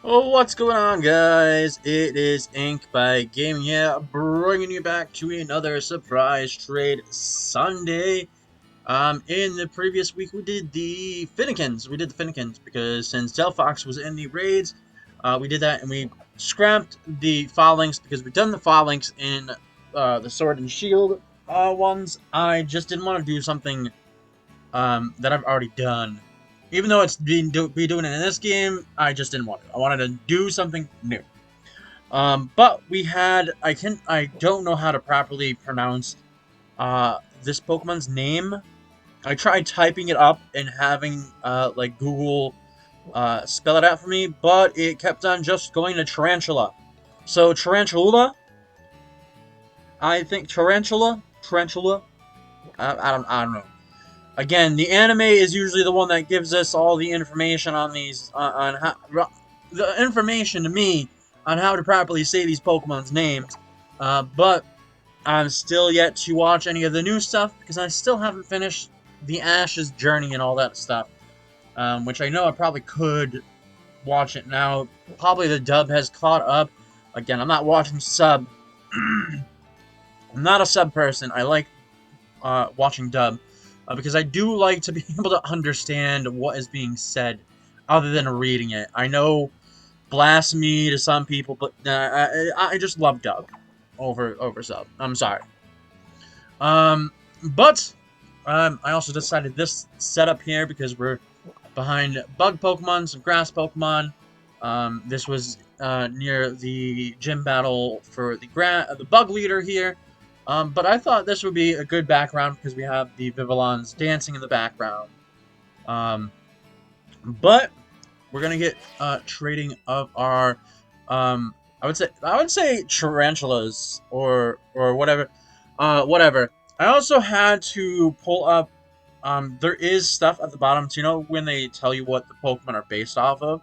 Oh, what's going on, guys? It is Ink by Gaming here, bringing you back to another surprise trade Sunday. In the previous week, we did the Finnegans. We did the Finnegans because since Delphox was in the raids, we did that and we scrapped the Phalanx because we've done the Phalanx in the Sword and Shield ones. I just didn't want to do something that I've already done. Even though it's be doing it in this game, I just didn't want to. I wanted to do something new. But we had I don't know how to properly pronounce this Pokemon's name. I tried typing it up and having like Google spell it out for me, but it kept on just going to Tarountula. So Tarountula, I think Tarountula. I don't know. Again, the anime is usually the one that gives us all the information on these, on how, the information to me on how to properly say these Pokemon's names. But I'm still yet to watch any of the new stuff because I still haven't finished the Ash's journey and all that stuff. Which I know I probably could watch it now. Probably the dub has caught up. Again, I'm not watching sub. I'm not a sub person. I like watching dub. Because I do like to be able to understand what is being said other than reading it. I know blasphemy to some people, but I just love dub over sub. I'm sorry. But I also decided this setup here because we're behind bug Pokemon, some grass Pokemon. This was near the gym battle for the bug leader here. But I thought this would be a good background because we have the Vivillons dancing in the background. But we're gonna get trading of our I would say tarantulas or whatever. Whatever. I also had to pull up there is stuff at the bottom, so you know when they tell you what the Pokemon are based off of.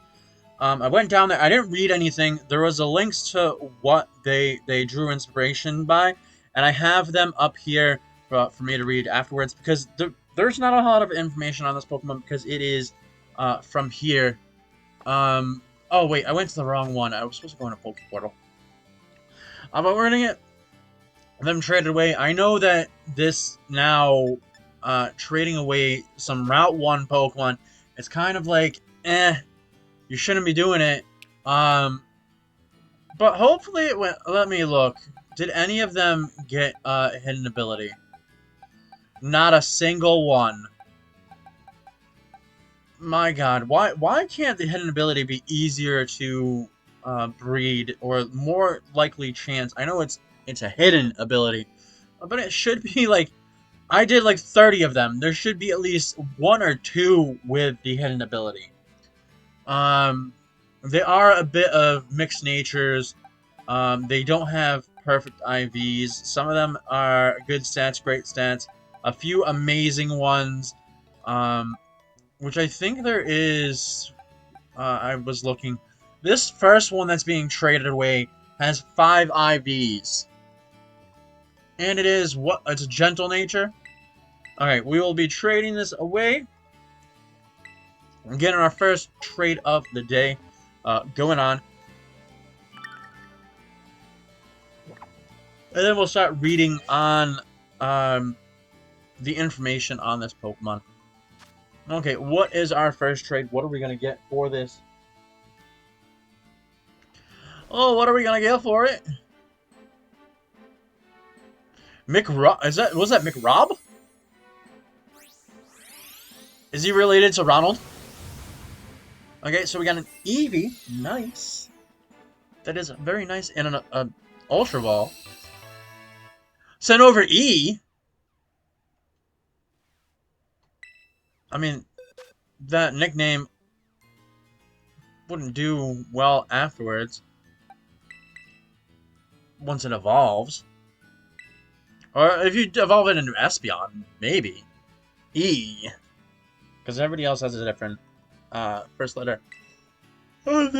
I went down there. I didn't read anything. There was a links to what they drew inspiration by, and I have them up here for me to read afterwards because there's not a lot of information on this Pokemon because it is from here. Oh wait, I went to the wrong one. I was supposed to go in a Poke Portal. But we're gonna get them traded away. I know that this now trading away some Route 1 Pokemon, it's kind of like, you shouldn't be doing it. But hopefully it went. Let me look. Did any of them get hidden ability? Not a single one. My God, why can't the hidden ability be easier to breed or more likely chance? I know it's a hidden ability, but it should be like I did like 30 of them. There should be at least one or two with the hidden ability. Um, they are a bit of mixed natures. They don't have perfect IVs. Some of them are good stats, great stats. A few amazing ones. Which I think there is. I was looking. This first one that's being traded away has 5 IVs. And it is what? It's a gentle nature. Alright, we will be trading this away. And getting our first trade of the day going on. And then we'll start reading on the information on this Pokemon. Okay, what is our first trade? What are we going to get for this? Oh, what are we going to get for it? McRob? Was that McRob? Is he related to Ronald? Okay, so we got an Eevee. Nice. That is very nice. And an Ultra Ball. Send over E? I mean, that nickname wouldn't do well afterwards. Once it evolves. Or if you evolve it into Espeon, maybe. E. Because everybody else has a different first letter of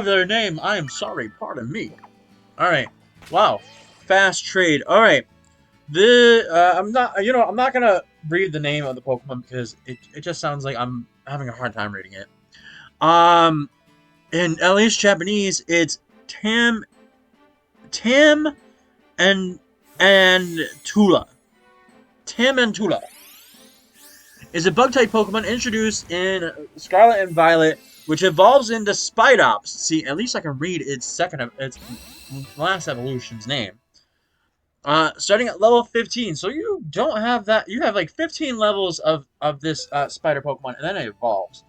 their name. I am sorry, pardon me. Alright. Wow. Fast trade. Alright. I'm not gonna read the name of the Pokemon because it just sounds like I'm having a hard time reading it. In at least Japanese, it's Tim and Tula. Tarountula is a bug-type Pokemon introduced in Scarlet and Violet, which evolves into Spidops. See, at least I can read its last evolution's name. Starting at level 15, so you don't have that. You have like 15 levels of this spider Pokemon, and then it evolves.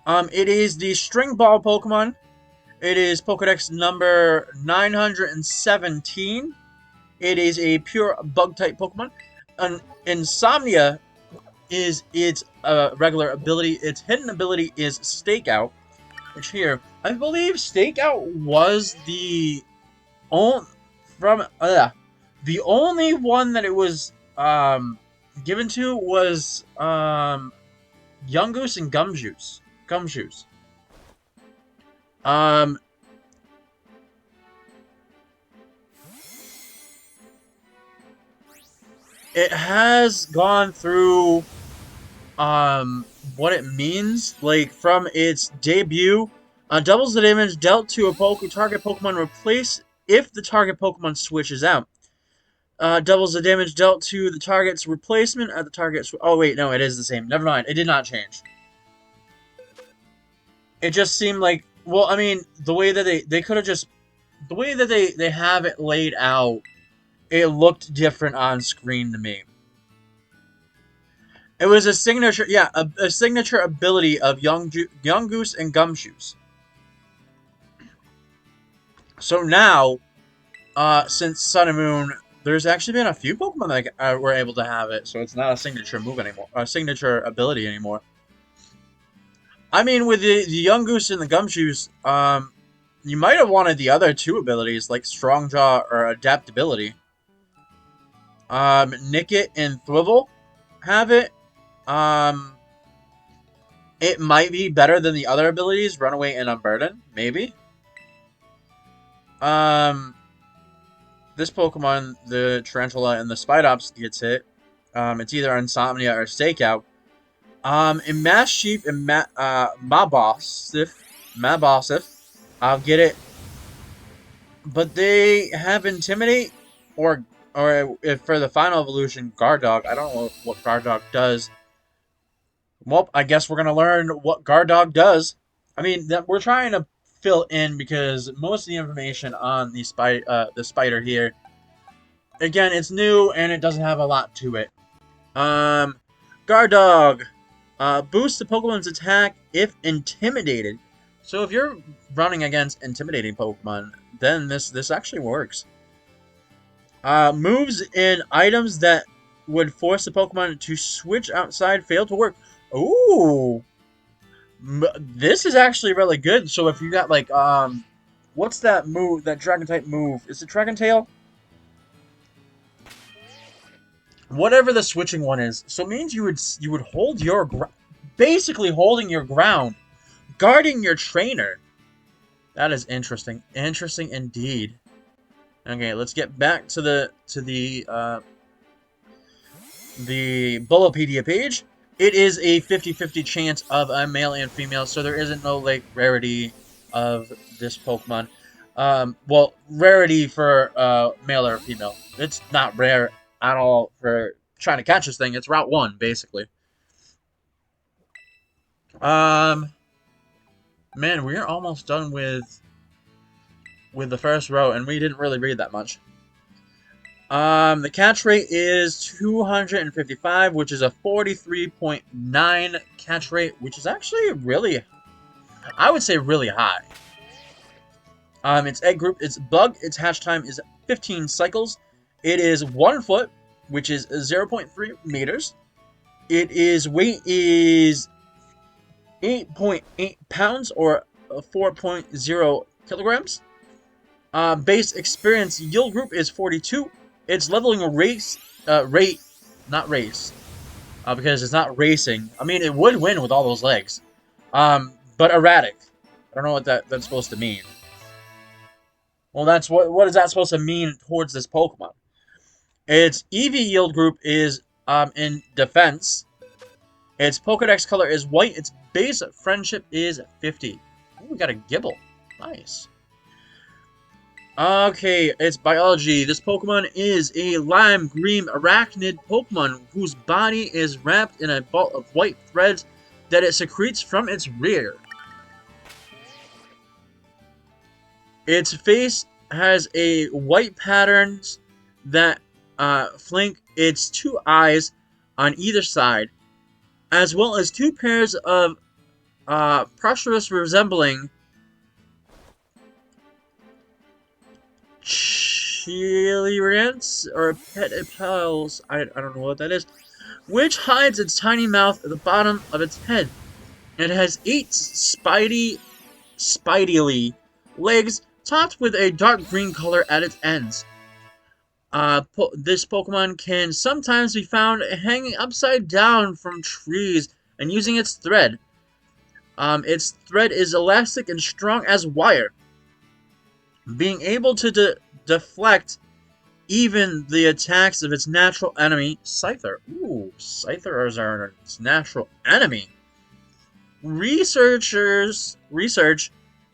It is the String Ball Pokemon. It is Pokedex number 917. It is a pure Bug-type Pokemon. Insomnia is its regular ability. Its hidden ability is Stakeout, which here, I believe Stakeout was the only one that it was given to was Yungoos and Gumshoes. It has gone through what it means, like from its debut. Doubles the damage dealt to a target Pokemon replace if the target Pokemon switches out. Doubles the damage dealt to the target's replacement at the target. Oh wait, no, it is the same. Never mind, it did not change. It just seemed like, well, I mean, the way that they could have just, the way that they have it laid out, it looked different on screen to me. It was a signature, yeah, a signature ability of Yungoos and Gumshoes. So now, since Sun and Moon, there's actually been a few Pokemon that were able to have it, so it's not a signature move anymore, a signature ability anymore. I mean, with the Yungoos and the Gumshoes, you might have wanted the other two abilities, like Strong Jaw or Adaptability. Nickit and Thwivel have it. It might be better than the other abilities, Runaway and Unburden, maybe. This Pokemon, the Tarountula and the Spidops gets hit. It's either Insomnia or Stakeout. In Mass Chief and Mabosif, I'll get it. But they have Intimidate or if for the final evolution, Guard Dog. I don't know what Guard Dog does. Well, I guess we're gonna learn what Guard Dog does. I mean, we're trying to fill in because most of the information on the spider here, again, it's new and it doesn't have a lot to it. Guard Dog boosts the Pokemon's attack if intimidated. So if you're running against intimidating Pokemon, then this actually works. Moves in items that would force the Pokemon to switch outside fail to work. Ooh, this is actually really good. So if you got like what's that move? That Dragon type move? Is it Dragon Tail? Whatever the switching one is. So it means you would hold your basically holding your ground, guarding your trainer. That is interesting. Interesting indeed. Okay, let's get back to the Bulbapedia page. It is a 50-50 chance of a male and female, so there isn't no like rarity of this Pokemon. Well, rarity for male or female. It's not rare at all for trying to catch this thing. It's Route 1, basically. Man, we're almost done with the first row, and we didn't really read that much. The catch rate is 255, which is a 43.9 catch rate, which is actually really, I would say, really high. Its egg group is bug. Its hatch time is 15 cycles. It is 1 foot, which is 0.3 meters. Its weight is 8.8 pounds or 4.0 kilograms. Base experience yield group is 42. Its leveling rate, not race, because it's not racing. I mean, it would win with all those legs. But erratic. I don't know what that's supposed to mean. Well, that's what is that supposed to mean towards this Pokemon? Its EV yield group is in defense. Its Pokedex color is white. Its base friendship is 50. Oh, we got a Gibble. Nice. Okay, its biology. This Pokemon is a lime green arachnid Pokemon whose body is wrapped in a ball of white threads that it secretes from its rear. Its face has a white patterns that flank its two eyes on either side, as well as two pairs of pressures resembling chili rants or pedipels, I don't know what that is, which hides its tiny mouth at the bottom of its head. It has 8 spidily legs topped with a dark green color at its ends. This Pokemon can sometimes be found hanging upside down from trees and using its thread. Its thread is elastic and strong as wire, being able to deflect even the attacks of its natural enemy, Scyther. Ooh, Scyther is its natural enemy. Research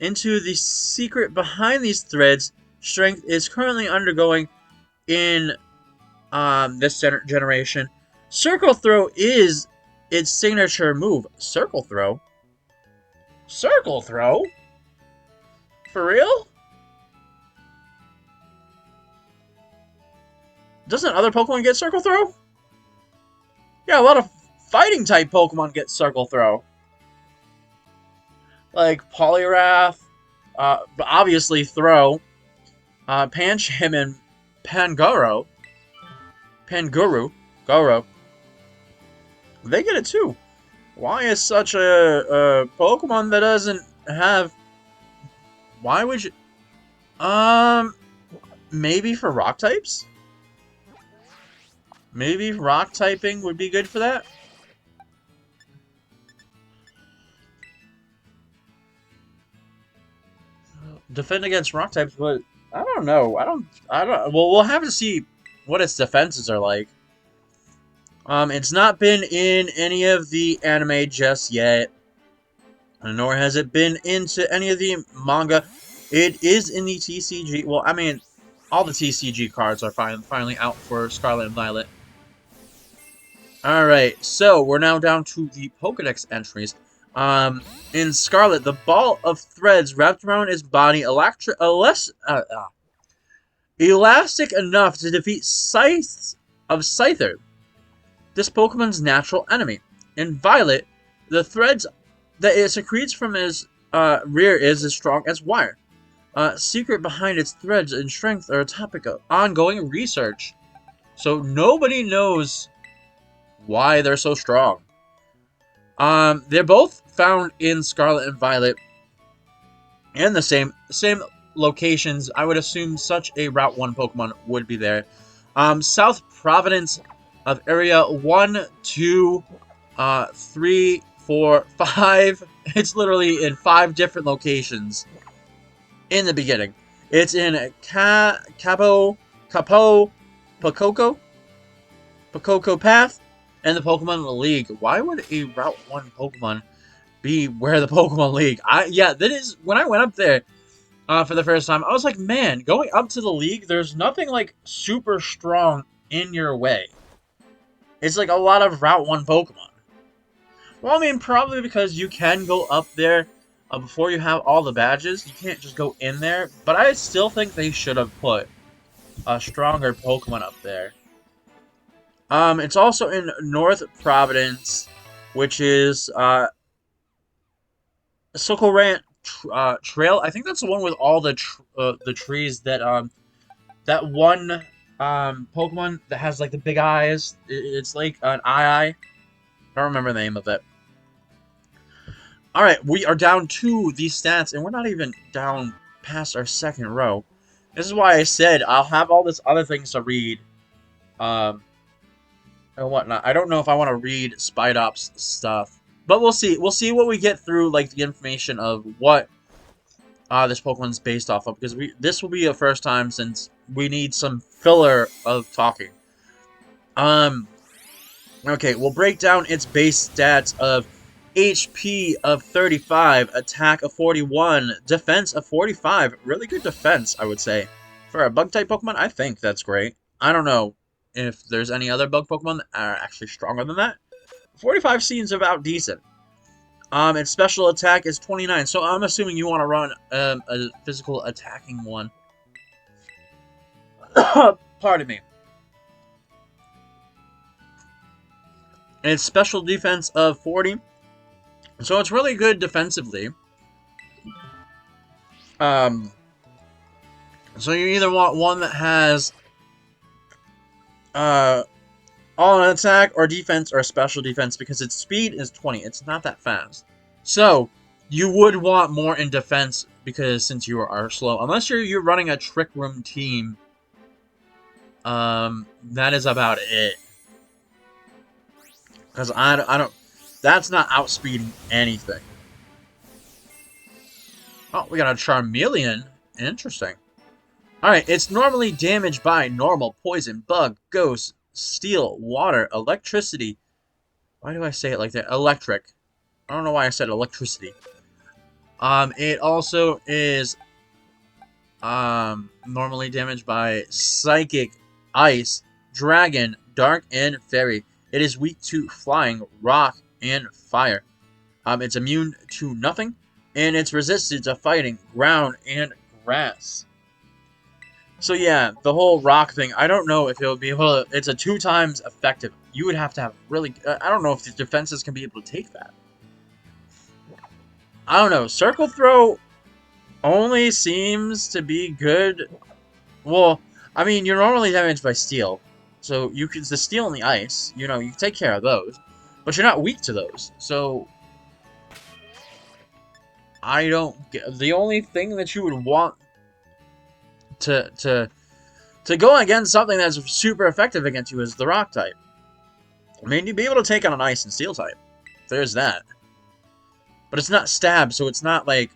into the secret behind these threads strength is currently undergoing in this generation. Circle Throw is its signature move. Circle Throw? Circle Throw? For real? Doesn't other Pokemon get Circle Throw? Yeah, a lot of fighting type Pokemon get Circle Throw. Like Poliwrath, obviously Throw, Pancham and Pangoro. Goro. They get it too. Why is such a Pokemon that doesn't have... Why would you... Maybe for rock types? Maybe rock typing would be good for that? Defend against rock types, but I don't know. I don't. Well, we'll have to see what its defenses are like. It's not been in any of the anime just yet, nor has it been into any of the manga. It is in the TCG. Well, I mean, all the TCG cards are finally out for Scarlet and Violet. Alright, so we're now down to the Pokedex entries. In Scarlet, the ball of threads wrapped around its body elastic enough to defeat Scythe of Scyther, this Pokemon's natural enemy. In Violet, the threads that it secretes from his rear is as strong as wire. Secret behind its threads and strength are a topic of ongoing research. So nobody knows why they're so strong. They're both found in Scarlet and Violet in the same locations. I would assume such a Route 1 Pokemon would be there. South Providence of Area 1, 2, 3, 4, 5. It's literally in 5 different locations in the beginning. It's in Pakoko Path, and the Pokemon League. Why would a Route 1 Pokemon be where the Pokemon League? Yeah, that is, when I went up there for the first time, I was like, man, going up to the League, there's nothing, like, super strong in your way. It's like a lot of Route 1 Pokemon. Well, I mean, probably because you can go up there before you have all the badges. You can't just go in there, but I still think they should have put a stronger Pokemon up there. It's also in North Providence, which is Socorant Trail. I think that's the one with all the trees that that one Pokemon that has like the big eyes. It's like an eye. I don't remember the name of it. All right, we are down to these stats, and we're not even down past our second row. This is why I said I'll have all this other things to read. And whatnot. I don't know if I want to read Spidops stuff, but we'll see. We'll see what we get through, like the information of what this Pokemon's based off of, because this will be a first time since we need some filler of talking. Okay, we'll break down its base stats of HP of 35, attack of 41, defense of 45. Really good defense, I would say. For a bug-type Pokemon, I think that's great. I don't know if there's any other bug Pokemon that are actually stronger than that. 45 seems about decent. Its special attack is 29, so I'm assuming you want to run a physical attacking one. Pardon me. Its special defense of 40, so it's really good defensively. So you either want one that has all in attack or defense or special defense, because its speed is 20. It's not that fast. So you would want more in defense, because since you are slow, unless you're running a Trick Room team, that is about it. Because I don't, that's not outspeeding anything. Oh, we got a Charmeleon. Interesting. Alright, it's normally damaged by normal, poison, bug, ghost, steel, water, electricity. Why do I say it like that? Electric. I don't know why I said electricity. It also is normally damaged by psychic, ice, dragon, dark, and fairy. It is weak to flying, rock, and fire. It's immune to nothing, and it's resistant to fighting, ground, and grass. So yeah, the whole rock thing, I don't know if it would be able to, it's a 2 times effective. You would have to have really, I don't know if the defenses can be able to take that. I don't know, Circle Throw only seems to be good. Well, I mean, you're normally damaged by steel. So you can, the steel and the ice, you know, you can take care of those. But you're not weak to those. So I don't get, the only thing that you would want to go against something that's super effective against you is the rock type. I mean, you'd be able to take on an ice and steel type. There's that. But it's not stab, so it's not like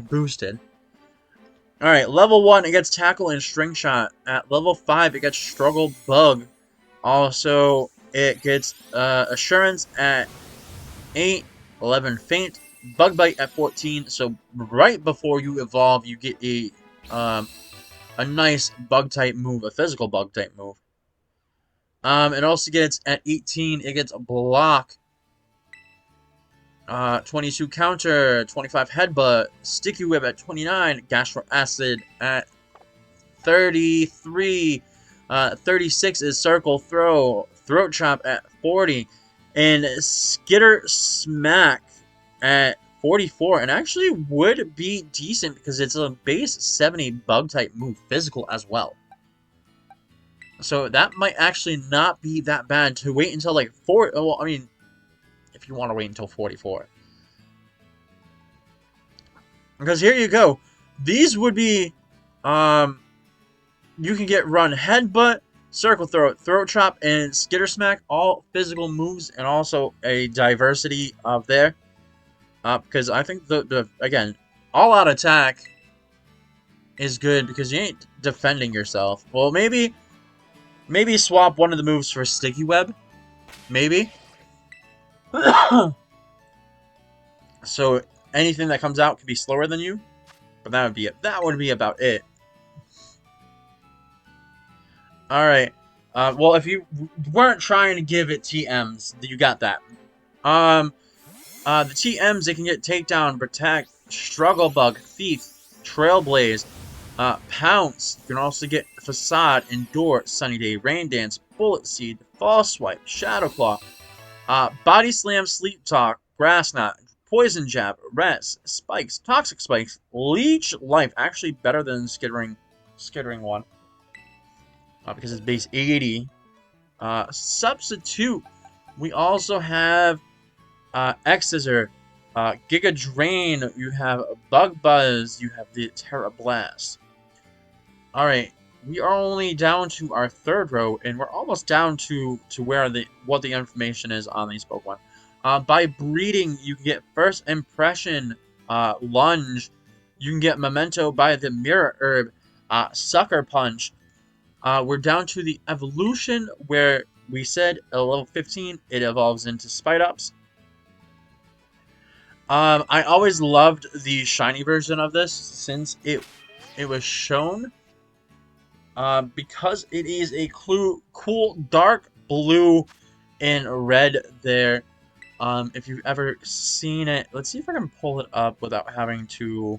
boosted. Alright, level 1, it gets Tackle and String Shot. At level 5, it gets Struggle Bug. Also, it gets Assurance at 8, 11 Faint, Bug Bite at 14. So right before you evolve, you get a nice bug-type move, a physical bug-type move. It also gets, at 18, it gets Block, 22 Counter, 25 Headbutt, Sticky Web at 29, Gastro Acid at 33, 36 is Circle Throw, Throat Chop at 40, and Skitter Smack at 44, and actually would be decent because it's a base 70 bug-type move, physical as well. So that might actually not be that bad to wait until like 4. Well, I mean, if you want to wait until 44. Because here you go. These would be, you can get Run Headbutt, Circle Throw, Throat Chop, and Skitter Smack, all physical moves, and also a diversity of there. Because I think again, all out attack is good because you ain't defending yourself. Well, maybe swap one of the moves for Sticky Web. Maybe. So anything that comes out can be slower than you. But that would be about it. Alright. Well, if you weren't trying to give it TMs, you got that. The TMs, they can get Takedown, Protect, Struggle Bug, Thief, Trailblaze, Pounce. You can also get Facade, Endure, Sunny Day, Rain Dance, Bullet Seed, False Swipe, Shadow Claw, Body Slam, Sleep Talk, Grass Knot, Poison Jab, Rest, Spikes, Toxic Spikes, Leech Life. Actually better than Skittering one. Because it's base 80. Substitute. We also have X-Scissor, Giga Drain, you have Bug Buzz, you have the Terra Blast. Alright, we are only down to our 3rd row, and we're almost down to where what the information is on these Pokemon. By breeding, you can get First Impression, Lunge, you can get Memento by the Mirror Herb, Sucker Punch. We're down to the evolution, where we said at level 15, it evolves into Spidops. I always loved the shiny version of this since it was shown. Because it is a cool dark blue and red there. If you've ever seen it, let's see if I can pull it up without having to.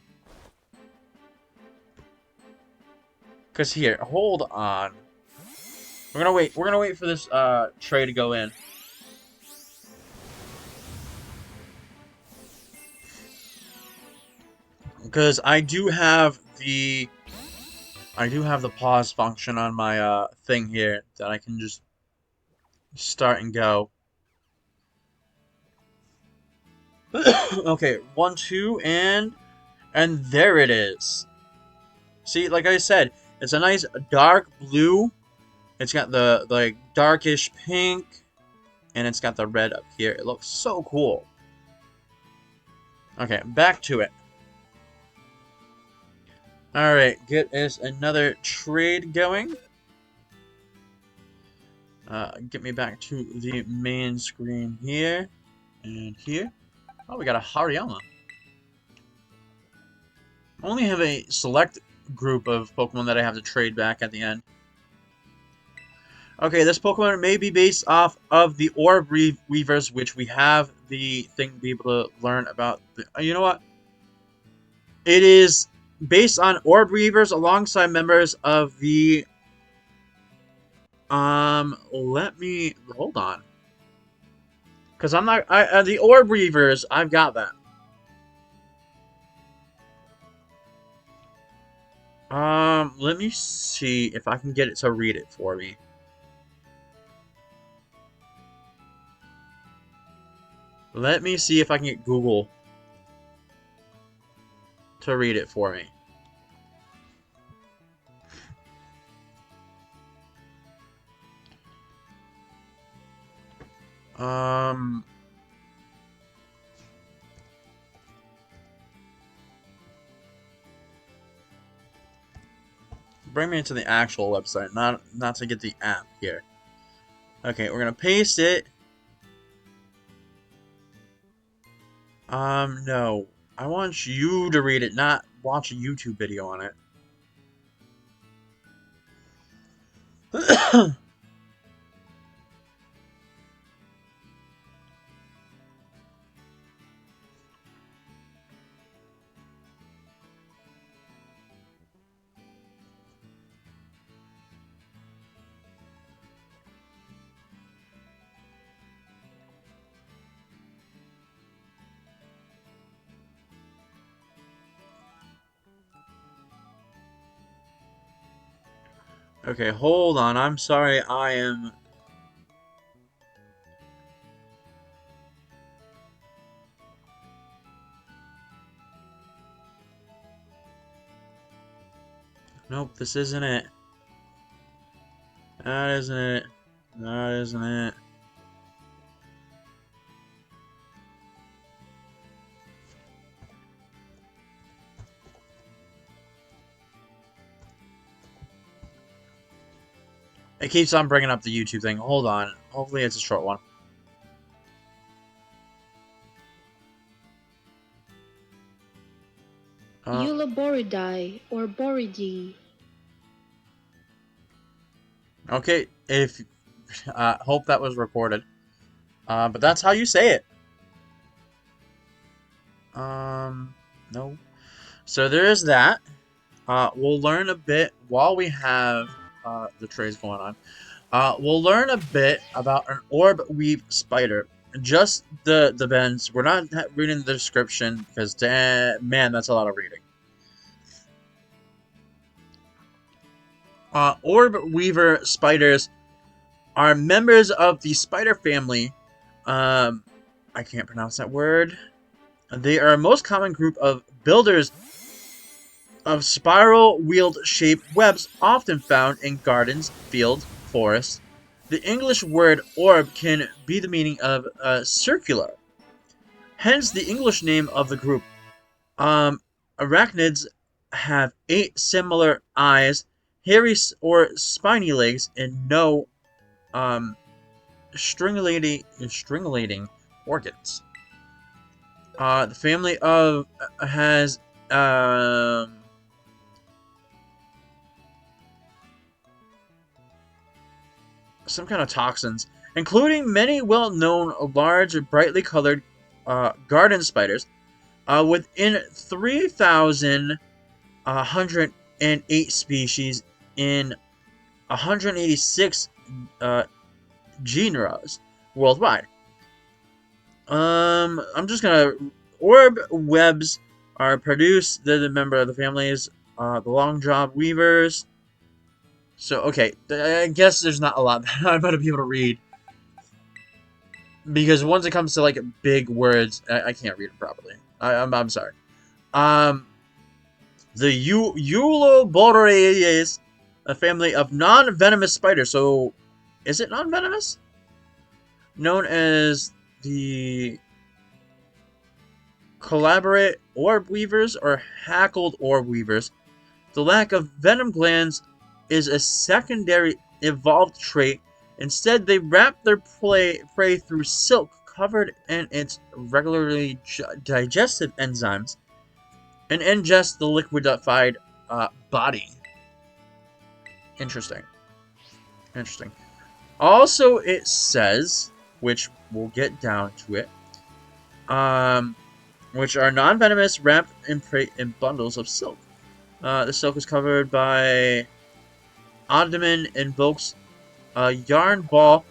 Cause here, hold on. We're gonna wait. We're gonna wait for this tray to go in. Because I do have the pause function on my thing here that I can just start and go. Okay, 1, 2, and there it is. See, like I said, it's a nice dark blue. It's got the like darkish pink, and it's got the red up here. It looks so cool. Okay, back to it. Alright, get us another trade going. Get me back to the main screen here. And here. Oh, we got a Hariyama. I only have a select group of Pokemon that I have to trade back at the end. Okay, this Pokemon may be based off of the Orb Weavers, which we have the thing to be able to learn about. You know what? It is based on Orb Weavers alongside members of the... let me... Hold on. Because I'm not... the Orb Weavers, I've got that. Let me see if I can get it to read it for me. Let me see if I can get Google to read it for me. Bring me into the actual website, not to get the app here. Okay, we're gonna paste it. No. I want you to read it, not watch a YouTube video on it. Okay, hold on. I'm sorry, I am... Nope, this isn't it. That isn't it. That isn't it. It keeps on bringing up the YouTube thing. Hold on. Hopefully it's a short one. Eulaboridae or Borigi. Okay, if... hope that was recorded. But that's how you say it. No. So there is that. We'll learn a bit while we have the trays going on. We'll learn a bit about an orb weave spider. Just the bends. We're not reading the description because, man, that's a lot of reading. Orb weaver spiders are members of the spider family. I can't pronounce that word. They are a most common group of builders of spiral wheeled-shaped webs often found in gardens, fields, forests. The English word orb can be the meaning of circular. Hence the English name of the group. Arachnids have 8 similar eyes, hairy or spiny legs, and no stringulating organs. The family of has um some kind of toxins, including many well-known large, brightly colored garden spiders. Within 3,108 species in 186 uh, genera worldwide. I'm just gonna. Orb webs are produced. They're the member of the families. The long job weavers. So okay, I guess there's not a lot that I'm gonna be able to read because once it comes to like big words, I can't read them properly. I'm sorry. Um, the Uloboreaes, a family of non-venomous spiders. So, is it non-venomous? Known as the collaborate orb weavers or hackled orb weavers. The lack of venom glands is a secondary evolved trait. Instead, they wrap their prey through silk covered in its regularly digested enzymes and ingest the liquefied body. Interesting. Interesting. Also, it says, which we'll get down to it, which are non-venomous, wrapped in bundles of silk. The silk is covered by Odman invokes a yarn ball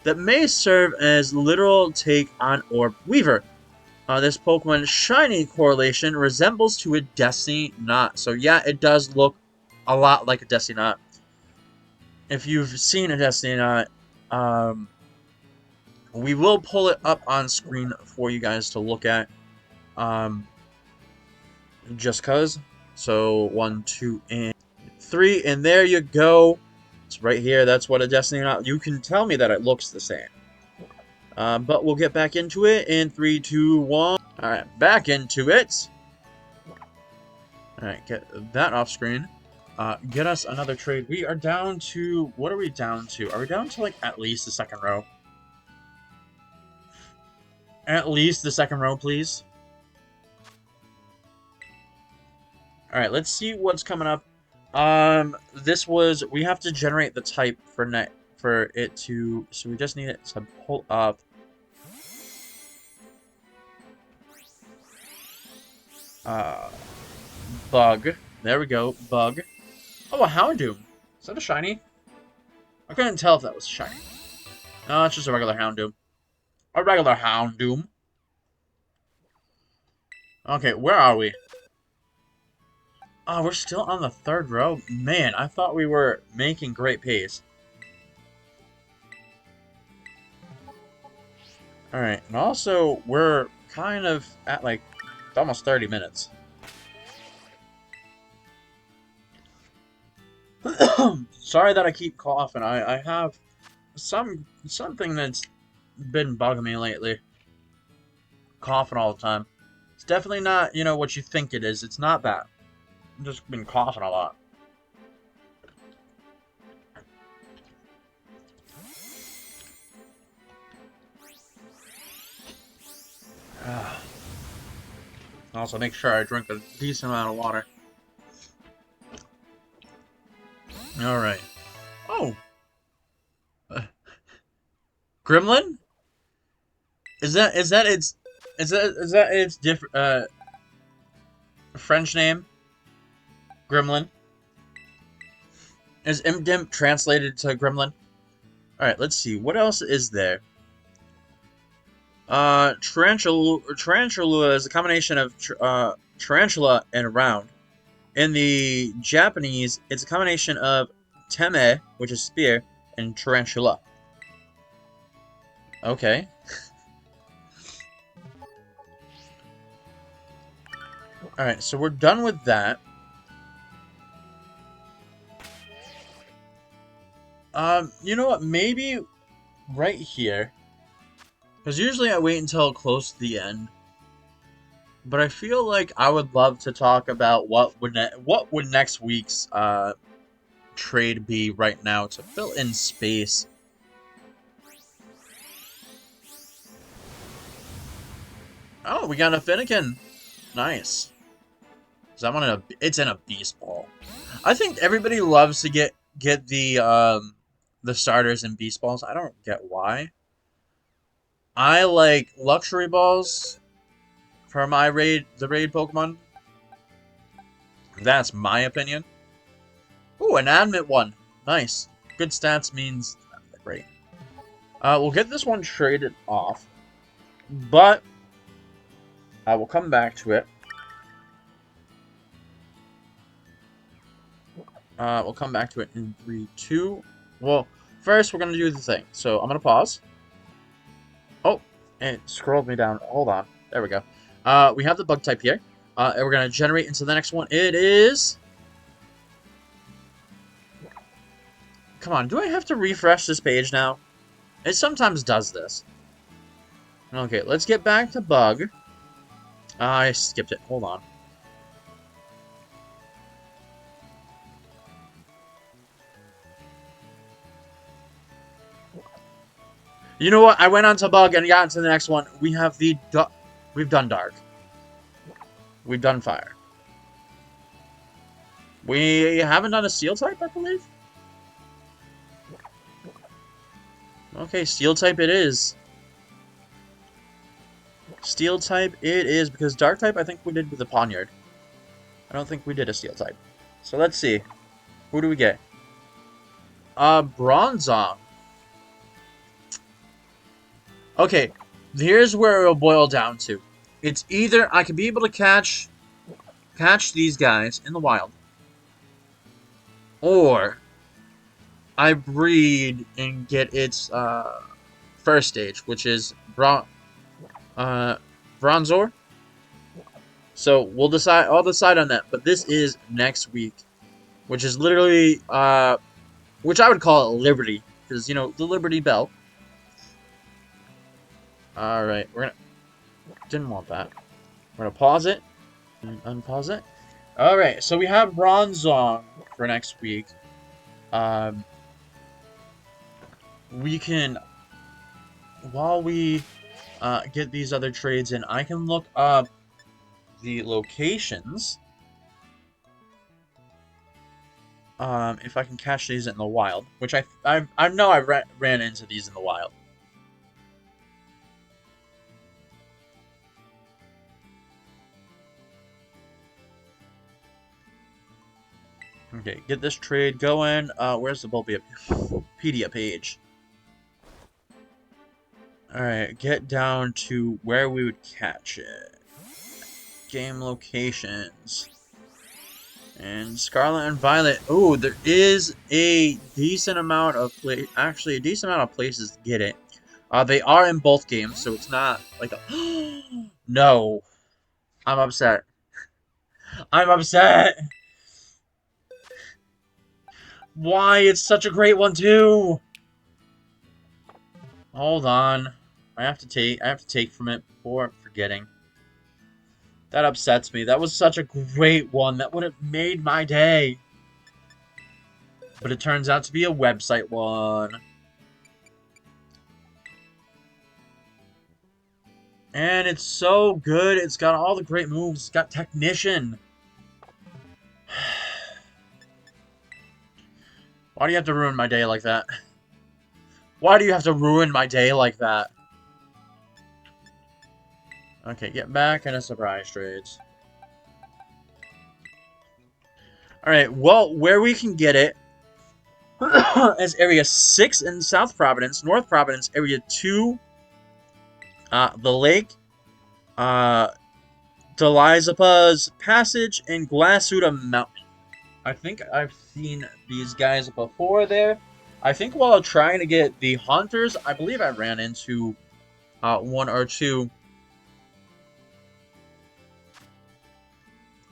that may serve as literal take on Orb Weaver. This Pokemon's shiny correlation resembles to a Destiny Knot. So yeah, it does look a lot like a Destiny Knot. If you've seen a Destiny Knot, we will pull it up on screen for you guys to look at. Just cause. So 1, 2, and 3, and there you go. It's right here. That's what a Destiny Knot. You can tell me that it looks the same. But we'll get back into it in 3, 2, 1. Alright, back into it. Alright, get that off screen. Get us another trade. We are down to... What are we down to? Are we down to, like, at least the second row? At least the second row, please. Alright, let's see what's coming up. This was... We have to generate the type for it to... So we just need it to pull up. Bug. There we go. Bug. Oh, a Houndoom. Is that a shiny? I couldn't tell if that was shiny. No, it's just a regular Houndoom. A regular Houndoom. Okay, where are we? Oh, we're still on the third row? Man, I thought we were making great pace. Alright, and also, we're kind of at, like, almost 30 minutes. Sorry that I keep coughing. I have something that's been bugging me lately. Coughing all the time. It's definitely not, you know, what you think it is. It's not that. I've just been coughing a lot. Also, make sure I drink a decent amount of water. Alright. Oh! Gremlin? Is that its different French name? Gremlin? Is Imdimp translated to Gremlin? Alright, let's see. What else is there? Tarountula is a combination of tarantula and round. In the Japanese, it's a combination of teme, which is spear, and tarantula. Okay. Alright, so we're done with that. You know what? Maybe right here. Because usually I wait until close to the end. But I feel like I would love to talk about what would next week's trade be right now to fill in space. Oh, we got a Finnegan. Nice. It's in a beast ball. I think everybody loves to get the starters in beast balls. I don't get why. I like luxury balls for my the raid Pokemon. That's my opinion. Ooh, an admit one. Nice. Good stats means great. We'll get this one traded off, but I will come back to it. We'll come back to it in 3, 2. Well, first we're gonna do the thing. So I'm gonna pause. Oh, and it scrolled me down. Hold on. There we go. We have the bug type here. And we're gonna generate into the next one. It is. Come on, do I have to refresh this page now? It sometimes does this. Okay, let's get back to bug. I skipped it. Hold on. You know what? I went on to bug and got into the next one. We have we've done dark. We've done fire. We haven't done a steel type, I believe. Okay, steel type it is. Steel type it is, because dark type I think we did with the Poniard. I don't think we did a steel type. So let's see. Who do we get? Bronzong. Okay, here's where it'll boil down to. It's either I can be able to catch these guys in the wild, or I breed and get its first stage, which is Bronzor. So we'll decide. I'll decide on that. But this is next week, which is literally which I would call it Liberty, because you know the Liberty Bell. All right, we're gonna didn't want that. We're gonna pause it and unpause it. All right, so we have Bronzong for next week. We can while we get these other trades in, I can look up the locations. If I can catch these in the wild, which I know I ran into these in the wild. Okay, get this trade going. Where's the Bulbapedia page? Alright, get down to where we would catch it. Game locations. And Scarlet and Violet. Oh, there is a decent amount of actually a decent amount of places to get it. They are in both games, so it's not like a no. I'm upset. I'm upset. Why? It's such a great one too. Hold on. I have to take from it before forgetting. That upsets me. That was such a great one. That would have made my day. But it turns out to be a website one. And it's so good. It's got all the great moves. It's got Technician. Why do you have to ruin my day like that? Why do you have to ruin my day like that? Okay, get back into surprise trades. Alright, well, where we can get it is Area 6 in South Providence, North Providence, Area 2, the lake, Delizappa's Passage, and Glasuda Mountain. I think I've seen these guys before there. I think while trying to get the Hunters, I believe I ran into one or two.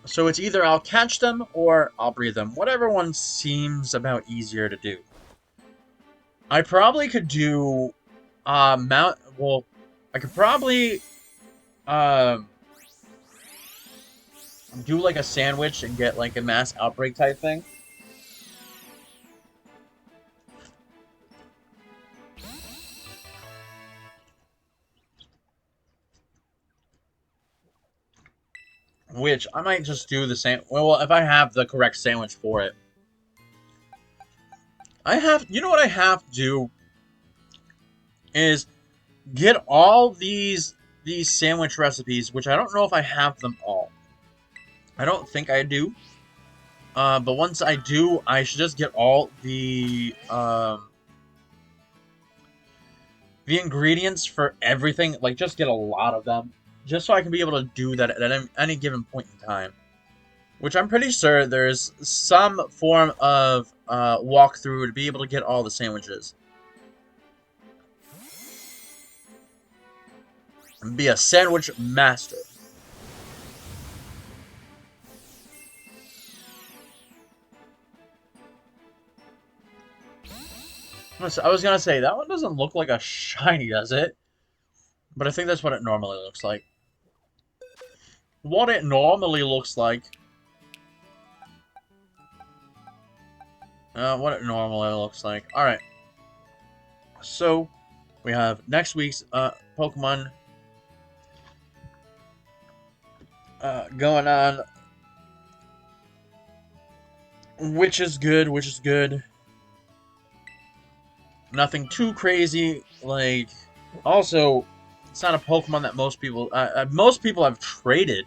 So it's either I'll catch them or I'll breed them. Whatever one seems about easier to do. I probably could do well, I could probably do like a sandwich and get like a mass outbreak type thing. which I might just do the same. Well, if I have the correct sandwich for it, you know what I have to do is get all these sandwich recipes, which I don't know if I have them all. I don't think I do. But once I do, I should just get all the ingredients for everything. Like, just get a lot of them, just so I can be able to do that at any given point in time. Which I'm pretty sure there's some form of walkthrough to be able to get all the sandwiches. And be a sandwich master. I was gonna say, that one doesn't look like a shiny, does it? But I think that's what it normally looks like. What it normally looks like. What it normally looks like. Alright. So, we have next week's Pokemon going on. Which is good, which is good. Nothing too crazy. Like, also, it's not a Pokemon that most people have traded.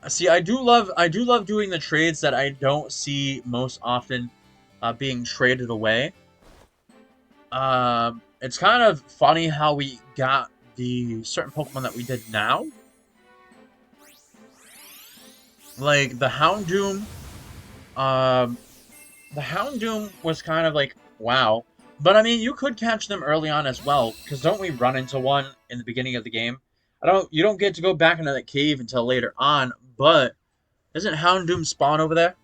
See, I do love doing the trades that I don't see most often being traded away. It's kind of funny how we got the certain Pokemon that we did now. Like, the Houndoom. The Houndoom was kind of like, wow. But, I mean, you could catch them early on as well, because don't we run into one in the beginning of the game? You don't get to go back into that cave until later on, but isn't Houndoom spawn over there?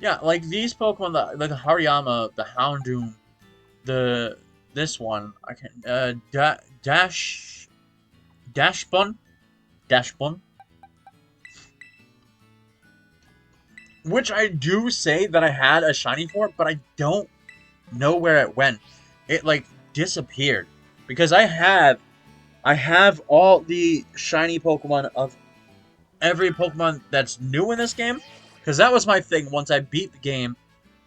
Yeah, like these Pokemon, like the Hariyama, the Houndoom, this one, I can Dashbun, which I do say that I had a shiny for, but I don't know where it went. It like disappeared because I have all the shiny Pokemon of every Pokemon that's new in this game, because that was my thing once I beat the game,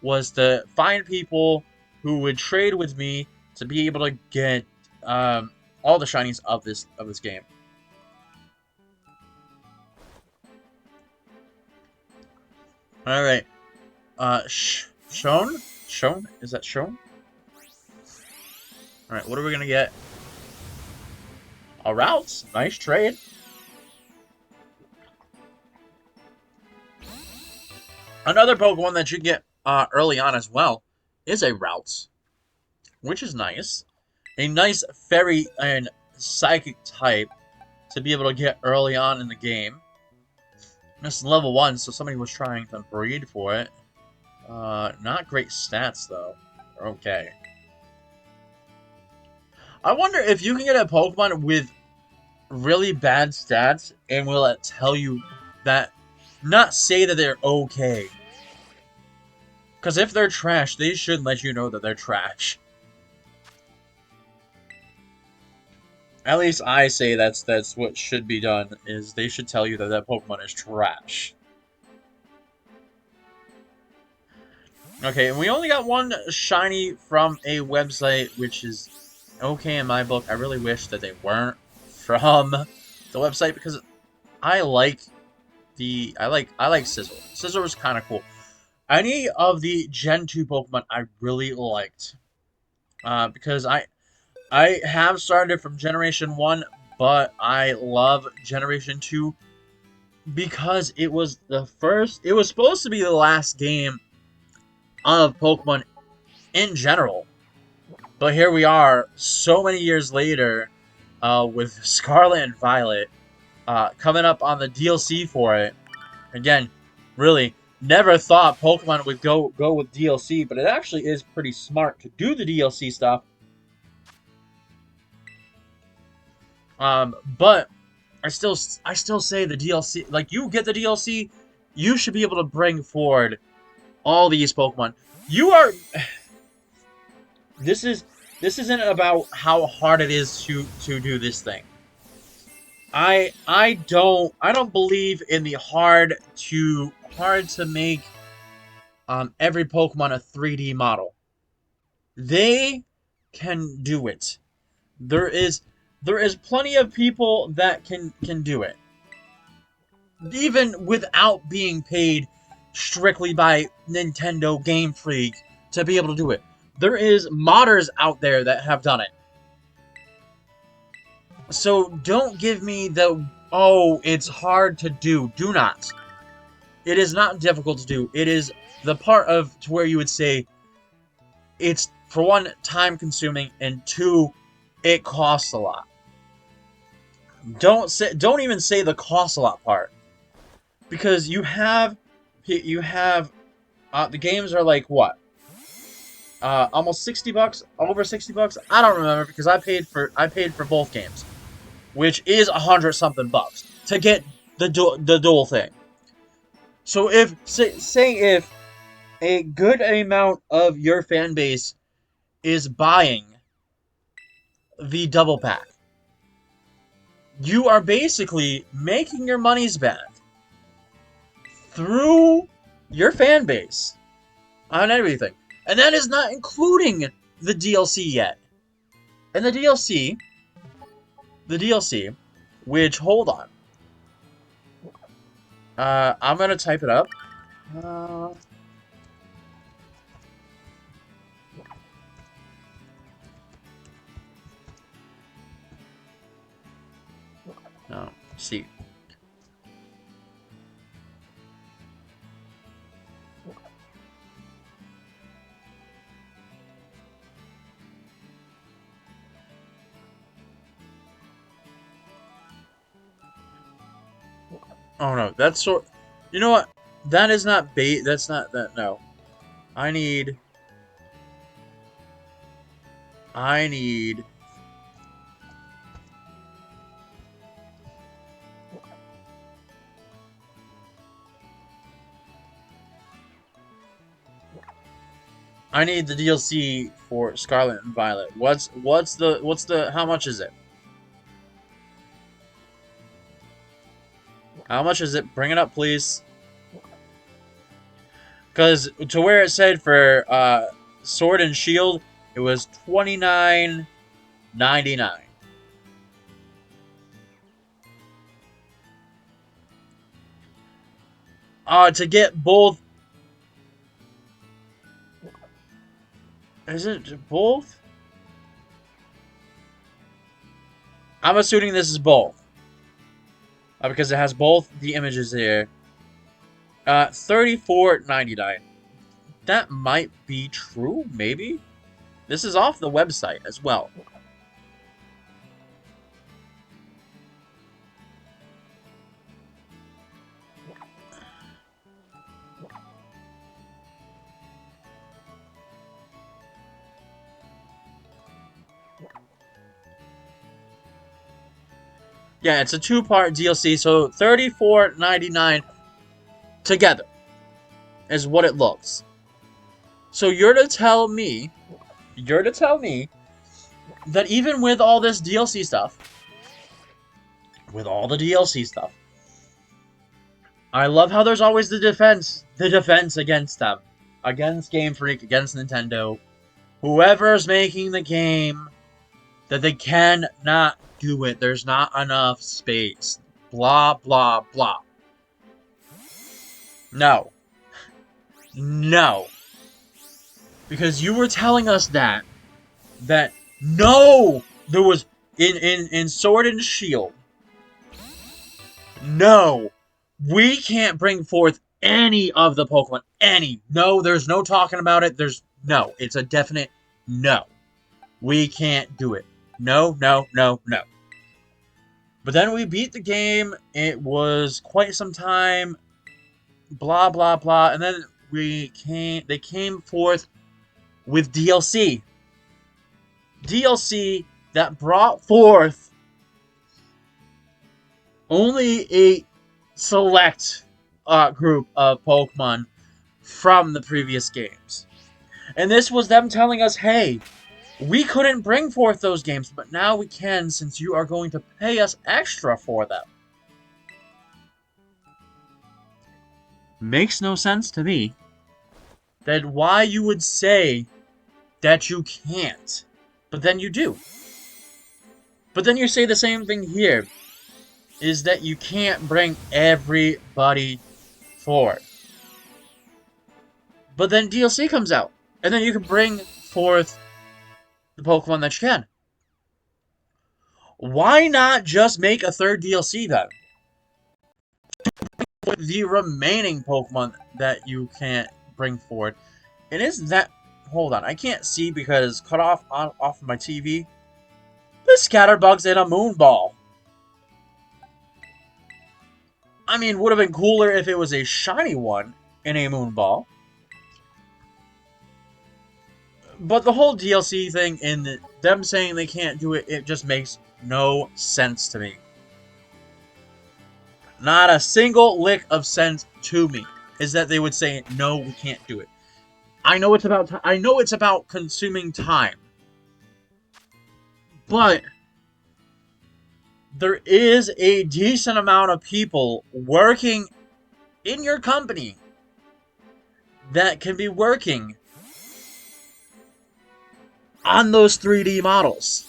was to find people who would trade with me to be able to get all the shinies of this game. All right, Shone, is that Shone? All right, what are we gonna get? A Routes, nice trade. Another Pokemon that you get early on as well is a Routes, which is nice. A nice Fairy and Psychic type to be able to get early on in the game. This is level 1, so somebody was trying to breed for it. Not great stats, though. Okay. I wonder if you can get a Pokemon with really bad stats, and will it tell you that... Not say that they're okay. Because if they're trash, they should let you know that they're trash. At least I say that's what should be done, is they should tell you that that Pokemon is trash. Okay, and we only got one shiny from a website, which is okay in my book. I really wish that they weren't from the website, because I like Scizor. Scizor was kind of cool. Any of the Gen 2 Pokemon I really liked. Because I have started from Generation 1, but I love Generation 2 because it was the first... It was supposed to be the last game of Pokemon in general. But here we are, so many years later, with Scarlet and Violet coming up on the DLC for it. Again, really, never thought Pokemon would go with DLC, but it actually is pretty smart to do the DLC stuff. But I still say the DLC, like, you get the DLC, you should be able to bring forward all these Pokemon. You are... This isn't about how hard it is to do this thing. I don't believe in the hard to make every Pokemon a 3D model. They can do it. There is there is plenty of people that can do it, even without being paid strictly by Nintendo Game Freak to be able to do it. There is modders out there that have done it. So don't give me the, oh, it's hard to do. Do not. It is not difficult to do. It is the part of to where you would say it's, for one, time consuming, and two, it costs a lot. Don't even say the costs a lot part, because you have the games are like what, almost $60, over $60. I don't remember because I paid for both games, which is 100 something bucks to get the dual thing. So if say if a good amount of your fan base is buying the double pack, you are basically making your money's back through your fan base on everything. And that is not including the DLC yet. And the DLC, which, hold on. I'm gonna type it up. Uh, no, see. Oh no, that's sort. You know what? That is not bait. That's not that. No, I need. I need. I need the DLC for Scarlet and Violet. What's the how much is it? How much is it? Bring it up, please. Because to where it said for Sword and Shield, it was $29.99. To get both. Is it both? I'm assuming this is both. Because it has both the images here. $34.99. That might be true, maybe? This is off the website as well. Yeah, it's a two-part DLC, so $34.99 together is what it looks. So you're to tell me that even with all this DLC stuff, with all the DLC stuff, I love how there's always the defense against them, against Game Freak, against Nintendo, whoever's making the game, that they cannot do it. There's not enough space. Blah, blah, blah. No. No. Because you were telling us that no, there was in Sword and Shield. No, we can't bring forth any of the Pokemon. Any. No, there's no talking about it. There's no. It's a definite no. We can't do it. No, no, no, no. But then we beat the game. It was quite some time. Blah, blah, blah. And then they came forth with DLC. DLC that brought forth only a select group of Pokemon from the previous games. And this was them telling us, hey, We couldn't bring forth those games, but now we can since you are going to pay us extra for them. Makes no sense to me. Then why you would say that you can't, but then you do. But then you say the same thing here, is that you can't bring everybody forward. But then DLC comes out, and then you can bring forth the Pokemon that you can. Why not just make a third DLC then? With the remaining Pokemon that you can't bring forward. And isn't that... Hold on, I can't see because cut off of my TV. The Scatterbug's in a Moonball. I mean, would have been cooler if it was a shiny one in a Moonball. But the whole DLC thing and them saying they can't do it, it just makes no sense to me. Not a single lick of sense to me is that they would say, no, we can't do it. I know it's about consuming time. But there is a decent amount of people working in your company that can be working on those 3D models.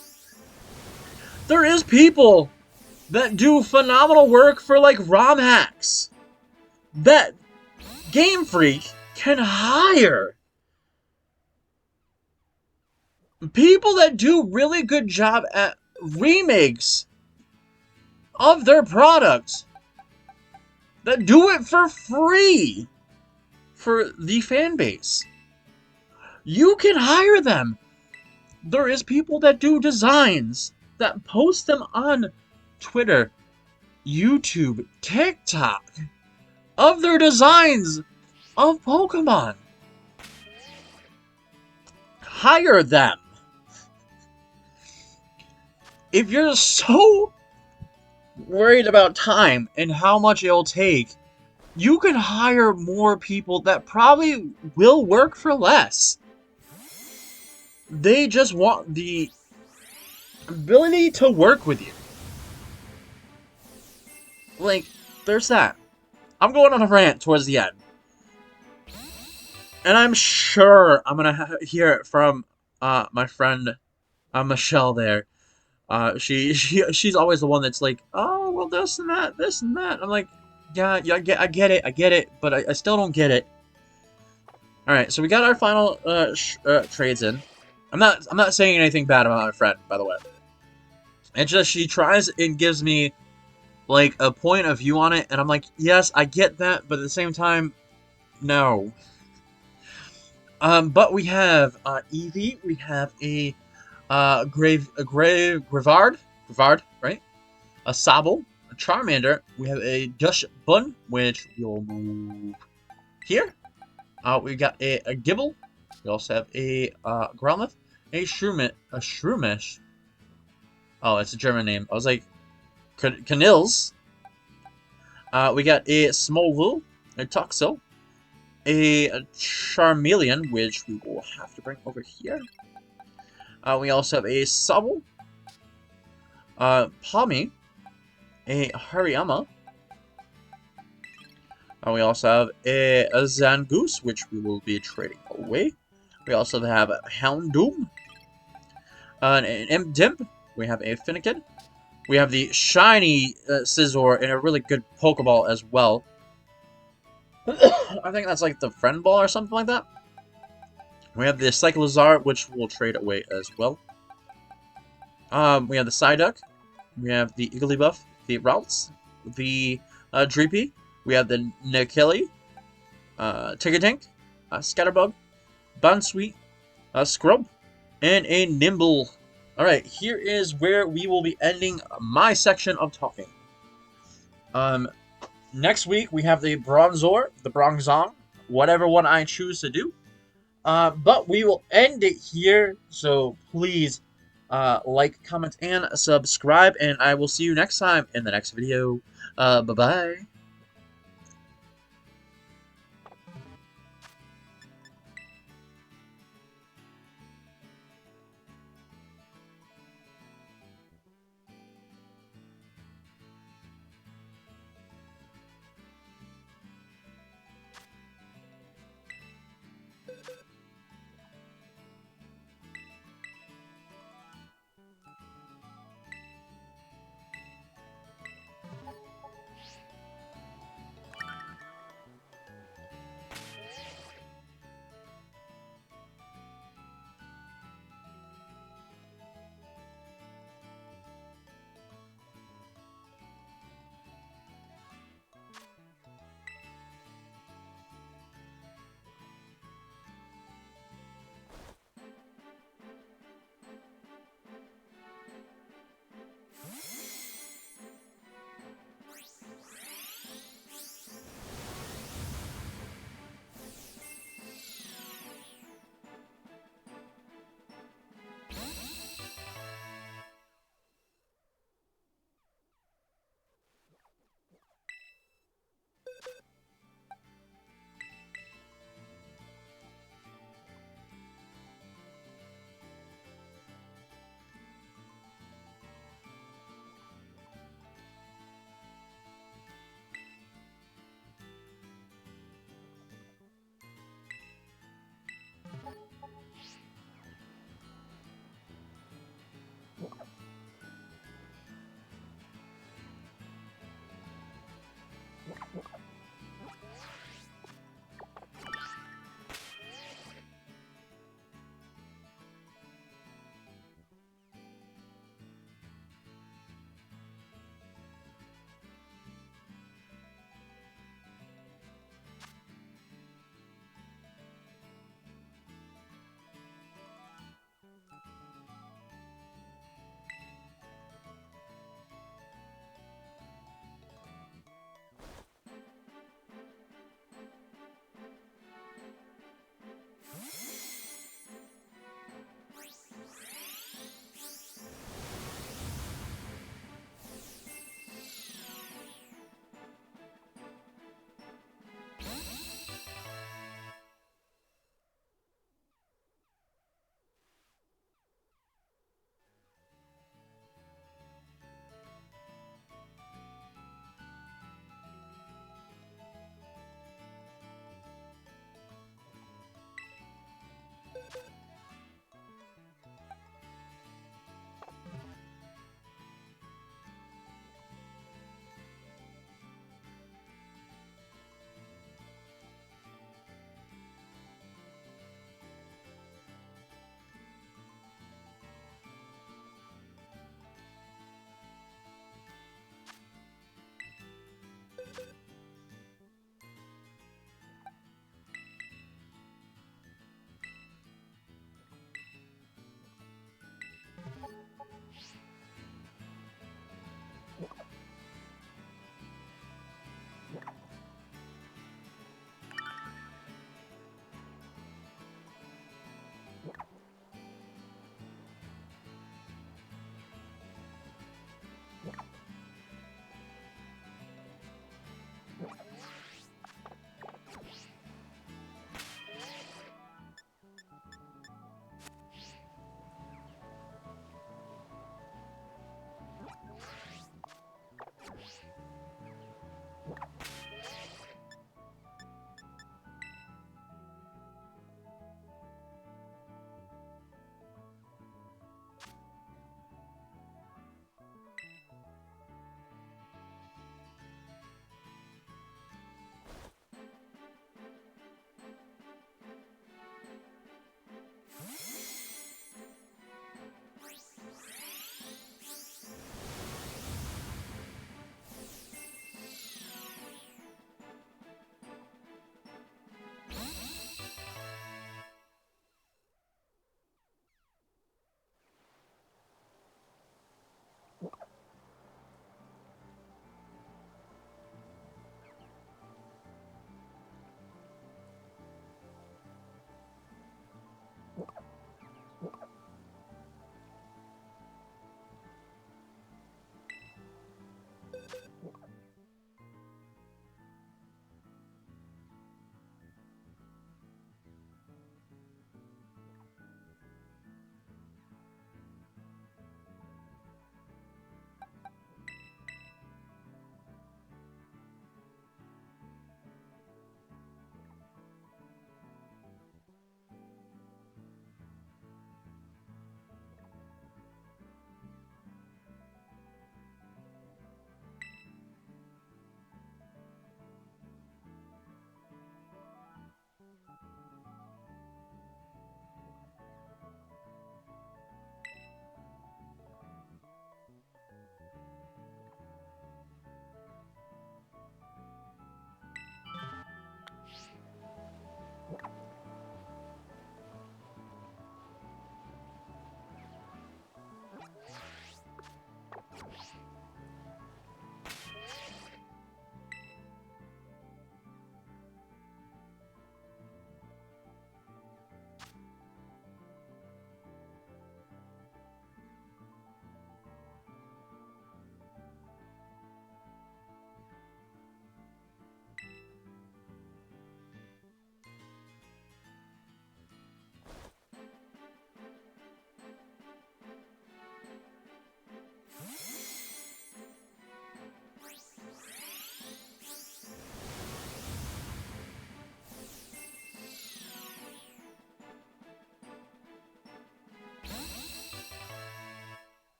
There is people that do phenomenal work for like ROM hacks that Game Freak can hire. People that do really good job at remakes of their products that do it for free for the fan base. You can hire them. There is people that do designs that post them on Twitter, YouTube, TikTok of their designs of Pokemon. Hire them. If you're so worried about time and how much it'll take, you can hire more people that probably will work for less. They just want the ability to work with you. Like, there's that. I'm going on a rant towards the end. And I'm sure I'm gonna hear it from my friend Michelle there. She's always the one that's like, oh, well, this and that, this and that. I'm like, yeah, I get it, but I still don't get it. All right, so we got our final trades in. I'm not saying anything bad about my friend, by the way. It's just she tries and gives me like a point of view on it, and I'm like, yes, I get that, but at the same time, no. But we have Eevee, we have a Grivard, right? A Sable, a Charmander. We have a Dushbun, which we'll move here. We got a Gibble. We also have a Growlithe, a Shroomish. Oh, it's a German name. I was like, Canils. We got a Smolvu, a Toxel, a Charmeleon, which we will have to bring over here. We also have a Sobble, Palmy, a Hariyama. We also have a Zangoose, which we will be trading away. We also have a Houndoom, an Impdimp. We have a Finnegan. We have the shiny Scizor and a really good Pokeball as well. I think that's like the Friend Ball or something like that. We have the Cyclizar, which we'll trade away as well. We have the Psyduck. We have the Igglybuff, the Routes, the Dreepy. We have the Nikili, Tickertink, Scatterbug, Bonsweet, Scrub, and a Nimble. Alright, here is where we will be ending my section of talking. Next week, we have the Bronzor, the Bronzong, whatever one I choose to do. But we will end it here, so please like, comment, and subscribe, and I will see you next time in the next video. Bye-bye.